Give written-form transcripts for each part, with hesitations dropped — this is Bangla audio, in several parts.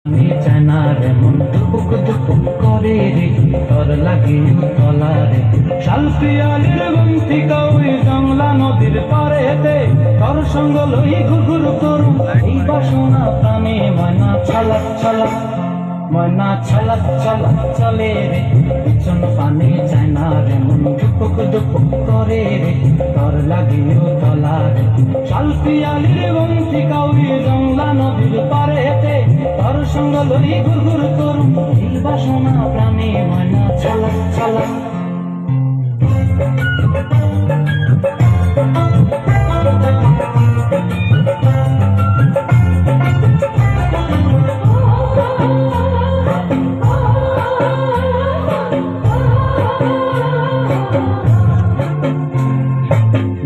চায়নারে মন দুপুক দুপুক করে রে তোর লাগে তলারে শালপিয়ালির বন্তি কাউরি জংলা নদীর পারেতে তোর সঙ্গ লই ঘুরঘুর করুম এই বাসনা প্রাণে ময়না ছলক ছলক ময়না ছলক ছলক চলে রে পিছন পানে চায়নারে মন দুপুক দুপুক করে রে তোর লাগে তলারে শালপিয়ালির বন্তি কাউরি জংলা নদীর পারেতে তোর সঙ্গ লই ঘুরঘুর করুম এই বাসনা প্রাণে ময়না ছলক ছলক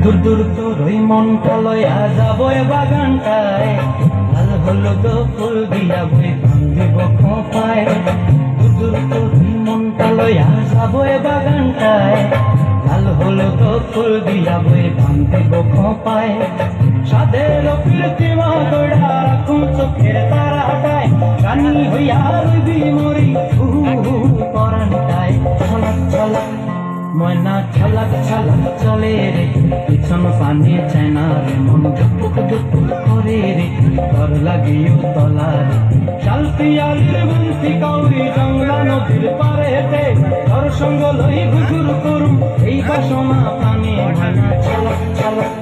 দূর দূর তোর ওই মনটা লয়া যাবো বাগানটায় লাল হলুদ ফুল দিয়া বই দিব খোপায় দূর দূর তোর ওই মনটা লয়া যাবো বাগানটায় লাল হলুদ ফুল দিয়া বই দিব খোপায় সাদের প্রীতিমা গোড়া রাখুন চোখের তারাটায় রানী হইয়া রইবি মরি পরানটায় ছলক ছলক ময়না ছলক ছলক চলে রে পিছন পানি চায়নারে মন দুপুক দুপুক করে রে তোর লাগিও তলারে শালপিয়ালির বন্তি কাউরি জংলা নদীর পারেতে তোর সঙ্গ লই ঘুরঘুর করুম এই বাসনা প্রাণে ময়না ছলক ছলক